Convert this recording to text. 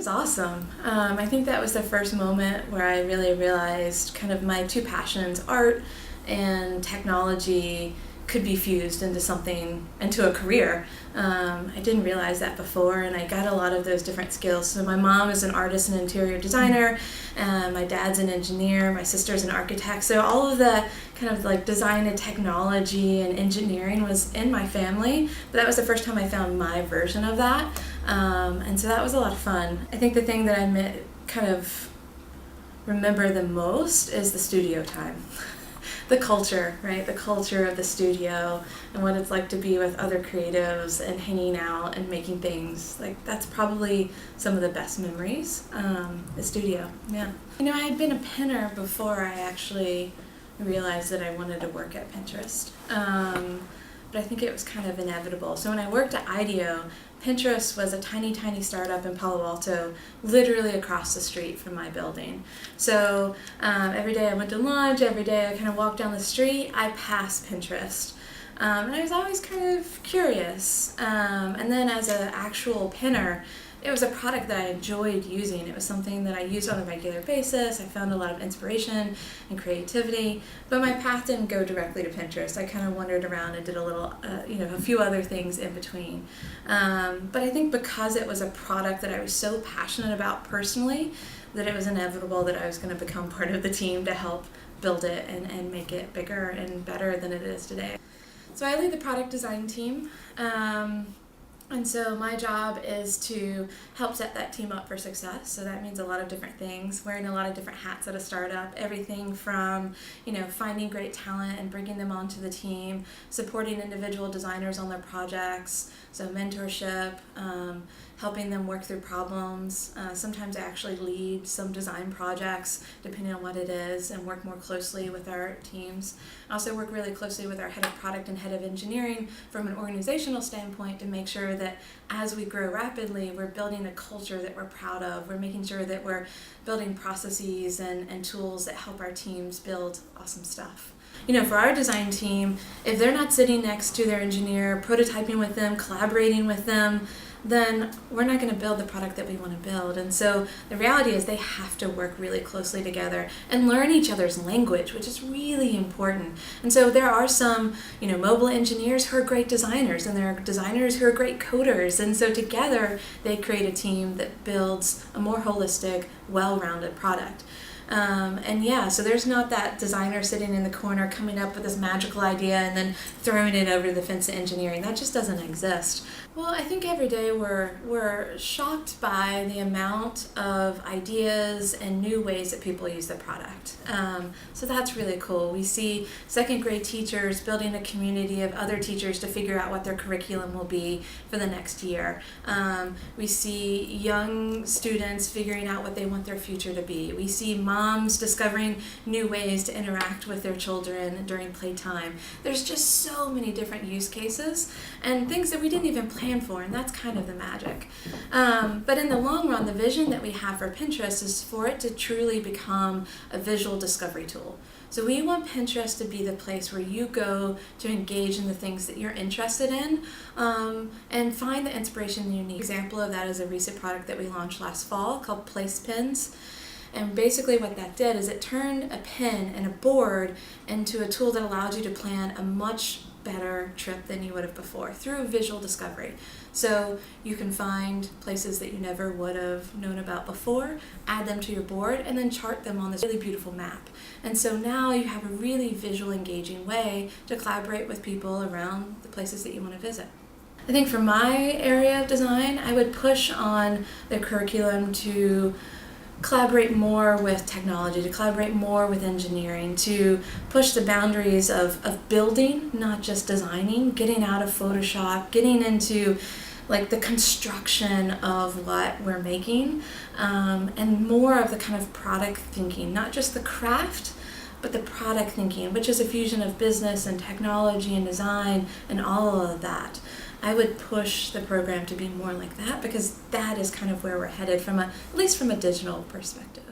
was awesome. I think that was the first moment where I really realized kind of my two passions, art and technology, could be fused into a career. I didn't realize that before, and I got a lot of those different skills. So my mom is an artist and interior designer, and my dad's an engineer, my sister's an architect. So all of the kind of like design and technology and engineering was in my family, but that was the first time I found my version of that. And so that was a lot of fun. I think the thing that kind of remember the most is the studio time. The culture, right? The culture of the studio and what it's like to be with other creatives and hanging out and making things. Like, that's probably some of the best memories, the studio, yeah. You know, I had been a pinner before I actually realized that I wanted to work at Pinterest. But I think it was kind of inevitable. So when I worked at IDEO, Pinterest was a tiny, tiny startup in Palo Alto, literally across the street from my building. So every day I went to lunch, every day I kind of walked down the street, I passed Pinterest. And I was always kind of curious. And then as an actual pinner, it was a product that I enjoyed using. It was something that I used on a regular basis. I found a lot of inspiration and creativity, but my path didn't go directly to Pinterest. I kind of wandered around and did a few other things in between. But I think because it was a product that I was so passionate about personally, that it was inevitable that I was going to become part of the team to help build it and make it bigger and better than it is today. So I lead the product design team. And so my job is to help set that team up for success. So that means a lot of different things, wearing a lot of different hats at a startup, everything from, finding great talent and bringing them onto the team, supporting individual designers on their projects, so mentorship, helping them work through problems. Sometimes I actually lead some design projects, depending on what it is, and work more closely with our teams. I also work really closely with our head of product and head of engineering from an organizational standpoint to make sure that as we grow rapidly, we're building a culture that we're proud of. We're making sure that we're building processes and tools that help our teams build awesome stuff. For our design team, if they're not sitting next to their engineer, prototyping with them, collaborating with them, then we're not going to build the product that we want to build. And so the reality is they have to work really closely together and learn each other's language, which is really important. And so there are some, mobile engineers who are great designers, and there are designers who are great coders. And so together they create a team that builds a more holistic, well-rounded product. So there's not that designer sitting in the corner coming up with this magical idea and then throwing it over the fence to engineering. That just doesn't exist. Well, I think every day we're shocked by the amount of ideas and new ways that people use the product. So that's really cool. We see second grade teachers building a community of other teachers to figure out what their curriculum will be for the next year. We see young students figuring out what they want their future to be. We see moms discovering new ways to interact with their children during playtime. There's just so many different use cases and things that we didn't even plan for, and that's kind of the magic. But in the long run, the vision that we have for Pinterest is for it to truly become a visual discovery tool. So we want Pinterest to be the place where you go to engage in the things that you're interested in and find the inspiration you need. An example of that is a recent product that we launched last fall called Place Pins. And basically what that did is it turned a pen and a board into a tool that allowed you to plan a much better trip than you would have before through visual discovery. So you can find places that you never would have known about before, add them to your board, and then chart them on this really beautiful map. And so now you have a really visual engaging way to collaborate with people around the places that you want to visit. I think for my area of design, I would push on the curriculum to collaborate more with technology, to collaborate more with engineering, to push the boundaries of building, not just designing, getting out of Photoshop, getting into like the construction of what we're making, and more of the kind of product thinking, not just the craft, but the product thinking, which is a fusion of business and technology and design and all of that. I would push the program to be more like that because that is kind of where we're headed at least from a digital perspective.